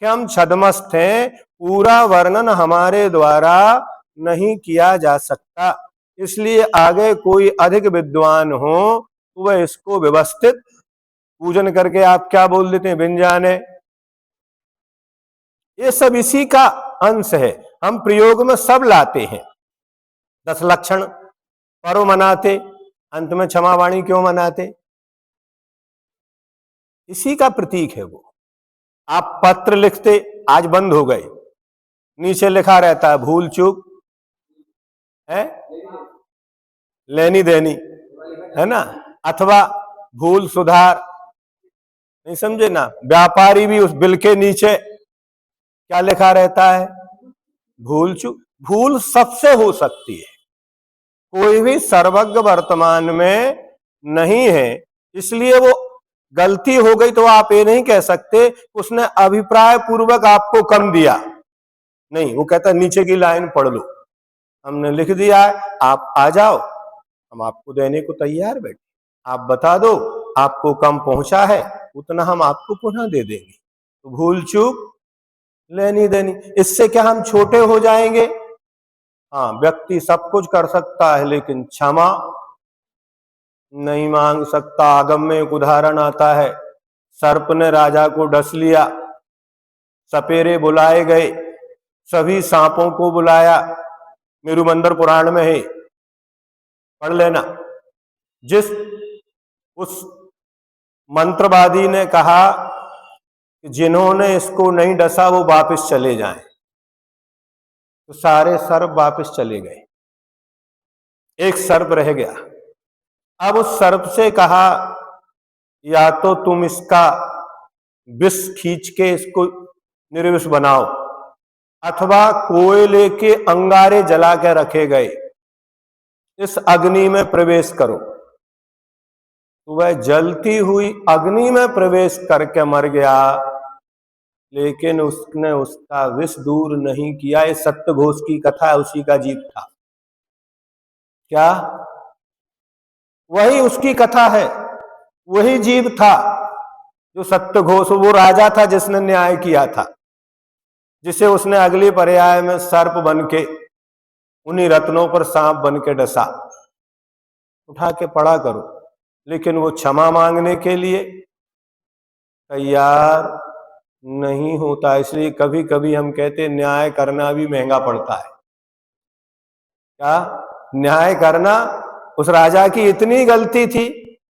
कि हम छद्मस्थ हैं, पूरा वर्णन हमारे द्वारा नहीं किया जा सकता, इसलिए आगे कोई अधिक विद्वान हो तो वह इसको व्यवस्थित पूजन करके आप क्या बोल देते हैं, व्यंजने। ये सब इसी का अंश है। हम प्रयोग में सब लाते हैं। 10 लक्षण पर्व मनाते, अंत में क्षमावाणी क्यों मनाते? इसी का प्रतीक है वो। आप पत्र लिखते, आज बंद हो गए, नीचे लिखा रहता है भूल चूक है, लेनी देनी, है ना, अथवा भूल सुधार, नहीं समझे ना। व्यापारी भी उस बिल के नीचे क्या लिखा रहता है? भूल चूक। भूल सबसे हो सकती है, कोई भी सर्वज्ञ वर्तमान में नहीं है, इसलिए वो गलती हो गई तो आप ये नहीं कह सकते उसने अभिप्राय पूर्वक आपको कम दिया, नहीं। वो कहता नीचे की लाइन पढ़ लो, हमने लिख दिया है, आप आ जाओ, हम आपको देने को तैयार बैठे, आप बता दो आपको कम पहुंचा है उतना हम आपको पुनः दे देंगे। तो भूल चूक लेनी देनी, इससे क्या हम छोटे हो जाएंगे? हाँ, व्यक्ति सब कुछ कर सकता है लेकिन क्षमा नहीं मांग सकता। आगम में एक उदाहरण आता है, सर्प ने राजा को डस लिया, सपेरे बुलाए गए, सभी सांपों को बुलाया, मेरुमंदर पुराण में है, पढ़ लेना। जिस उस मंत्रवादी ने कहा कि जिन्होंने इसको नहीं डसा वो वापस चले जाएं, तो सारे सर्प वापस चले गए, एक सर्प रह गया। अब उस सर्प से कहा या तो तुम इसका विष खींच के इसको निर्विष बनाओ, अथवा कोयले के अंगारे जला के रखे गए, इस अग्नि में प्रवेश करो। तो वह जलती हुई अग्नि में प्रवेश करके मर गया, लेकिन उसने उसका विष दूर नहीं किया। ये सत्यघोष की कथा है, उसी का जीव था। क्या? वही उसकी कथा है, वही जीव था जो सत्यघोष, वो राजा था जिसने न्याय किया था, जिसे उसने अगली पर्याय में सर्प बन के उन्हीं रत्नों पर सांप बन के डसा। उठा के पढ़ा करो। लेकिन वो क्षमा मांगने के लिए तैयार नहीं होता, इसलिए कभी कभी हम कहते न्याय करना भी महंगा पड़ता है। क्या? न्याय करना। उस राजा की इतनी गलती थी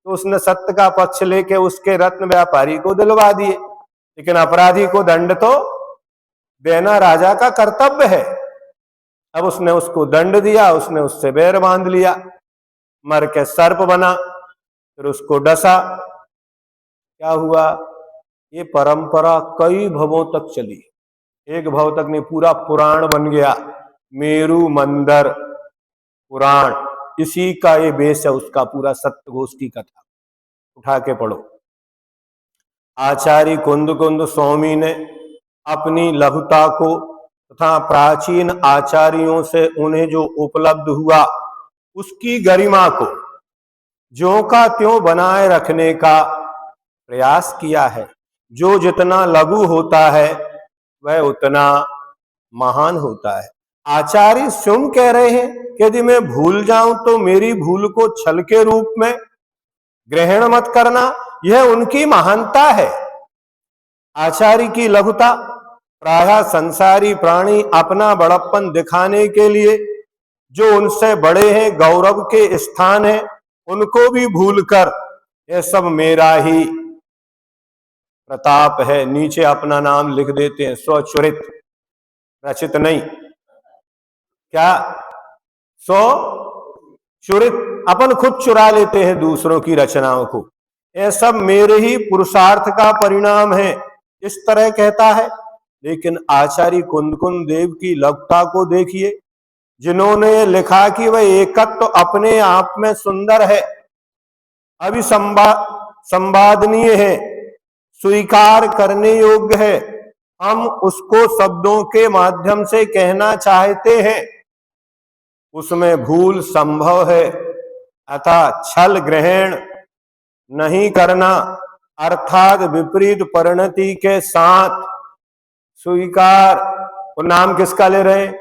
तो उसने सत्य का पक्ष लेके उसके रत्न व्यापारी को दिलवा दिए, लेकिन अपराधी को दंड तो देना राजा का कर्तव्य है। अब उसने उसको दंड दिया, उसने उससे बैर बांध लिया, मर के सर्प बना, फिर उसको डसा। क्या हुआ? ये परंपरा कई भवों तक चली, एक भव तक नहीं, पूरा पुराण बन गया, मेरुमंदर पुराण। इसी का ये बेस है, उसका पूरा सत्यघोष की कथा। उठा के पढ़ो। आचार्य कुंद स्वामी ने अपनी लघुता को तथा प्राचीन आचार्यों से उन्हें जो उपलब्ध हुआ उसकी गरिमा को ज्यों का त्यों बनाए रखने का प्रयास किया है। जो जितना लघु होता है वह उतना महान होता है। आचार्य स्वयं कह रहे हैं कि यदि मैं भूल जाऊं तो मेरी भूल को छल के रूप में ग्रहण मत करना, यह उनकी महानता है। आचार्य की लघुता, प्रायः संसारी प्राणी अपना बड़प्पन दिखाने के लिए जो उनसे बड़े हैं, गौरव के स्थान है, उनको भी भूलकर यह सब मेरा ही प्रताप है, नीचे अपना नाम लिख देते हैं, स्वचरित, रचित नहीं। क्या? स्वचरित, अपन खुद चुरा लेते हैं दूसरों की रचनाओं को। यह सब मेरे ही पुरुषार्थ का परिणाम है, इस तरह कहता है। लेकिन आचार्य कुंदकुंद देव की लघुता को देखिए, जिन्होंने लिखा कि वह एकत्व तो अपने आप में सुंदर है, संवादनीय है, स्वीकार करने योग्य है, हम उसको शब्दों के माध्यम से कहना चाहते हैं, उसमें भूल संभव है, अतः छल ग्रहण नहीं करना, अर्थात विपरीत परिणति के साथ स्वीकार। और नाम किसका ले रहे हैं?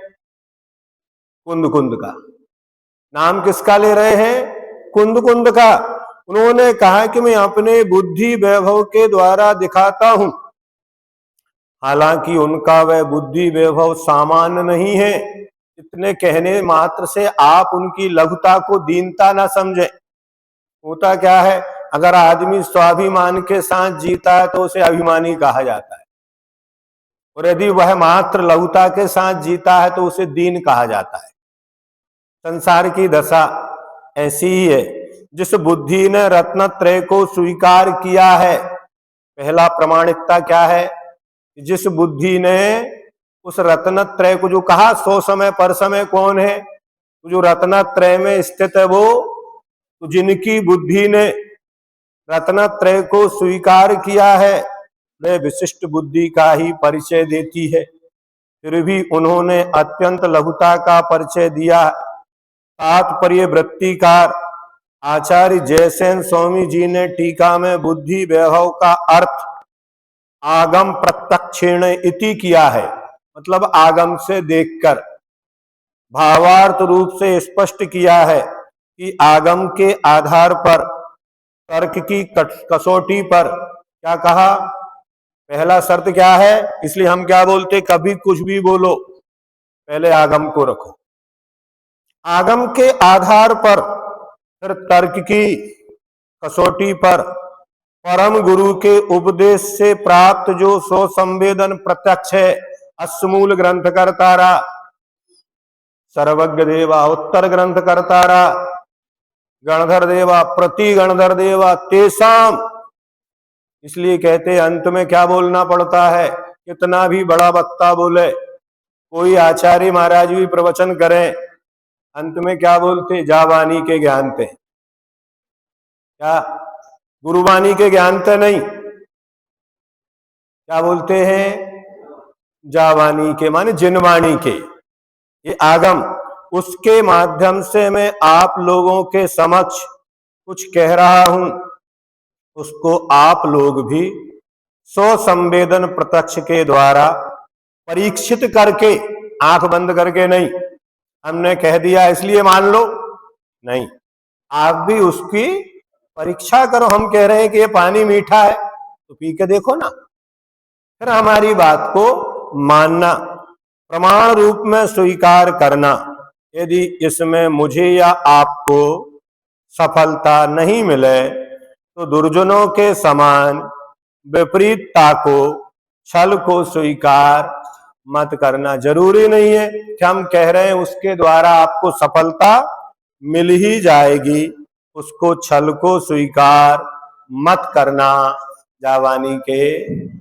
कुंद का। नाम किसका ले रहे हैं? कुंद का। उन्होंने कहा कि मैं अपने बुद्धि वैभव के द्वारा दिखाता हूं, हालांकि उनका वह बुद्धि वैभव सामान्य नहीं है। इतने कहने मात्र से आप उनकी लघुता को दीनता ना समझें। होता क्या है, अगर आदमी स्वाभिमान के साथ जीता है तो उसे अभिमानी कहा जाता है, और यदि वह मात्र लघुता के साथ जीता है तो उसे दीन कहा जाता है। संसार की दशा ऐसी ही है। जिस बुद्धि ने रत्नत्रय को स्वीकार किया है, पहला प्रमाणिकता क्या है? जिस बुद्धि ने उस रत्नत्रय को जो कहा, सो समय पर समय कौन है? तो जो रत्नत्रय में स्थित है वो, तो जिनकी बुद्धि ने रत्नत्रय को स्वीकार किया है, वे विशिष्ट बुद्धि का ही परिचय देती है। फिर भी उन्होंने अत्यंत लघुता का परिचय दिया। तात्पर्य वृत्तिकार आचार्य जयसेन स्वामी जी ने टीका में बुद्धि वैभव का अर्थ आगम प्रत्यक्षेण इति किया है, मतलब आगम से देखकर। भावार्थ रूप से स्पष्ट किया है कि आगम के आधार पर, तर्क की कसौटी पर। क्या कहा? पहला शर्त क्या है? इसलिए हम क्या बोलते, कभी कुछ भी बोलो पहले आगम को रखो। आगम के आधार पर, फिर तर्क की कसौटी पर, परम गुरु के उपदेश से प्राप्त जो सो संवेदन प्रत्यक्ष है, अश्मूल ग्रंथ करतारा, सर्वज्ञ देवा उत्तर ग्रंथ करतारा, गणधर देवा प्रति गणधर देवा तेसाम। इसलिए कहते अंत में क्या बोलना पड़ता है? कितना भी बड़ा वक्ता बोले, कोई आचार्य महाराज भी प्रवचन करें, अंत में क्या बोलते? जावानी के ज्ञानते। क्या? गुरुवाणी के ज्ञानते नहीं, क्या बोलते हैं? जावानी के, माने जिनवाणी के। ये आगम, उसके माध्यम से मैं आप लोगों के समक्ष कुछ कह रहा हूं, उसको आप लोग भी सो संवेदन प्रत्यक्ष के द्वारा परीक्षित करके, आंख बंद करके नहीं, हमने कह दिया इसलिए मान लो, नहीं, आप भी उसकी परीक्षा करो। हम कह रहे हैं कि ये पानी मीठा है तो पी के देखो ना, फिर हमारी बात को मानना, प्रमाण रूप में स्वीकार करना। यदि इसमें मुझे या आपको सफलता नहीं मिले तो दुर्जनों के समान विपरीतता को, छल को स्वीकार मत करना। जरूरी नहीं है कि हम कह रहे हैं उसके द्वारा आपको सफलता मिल ही जाएगी, उसको, छल को स्वीकार मत करना। जावानी के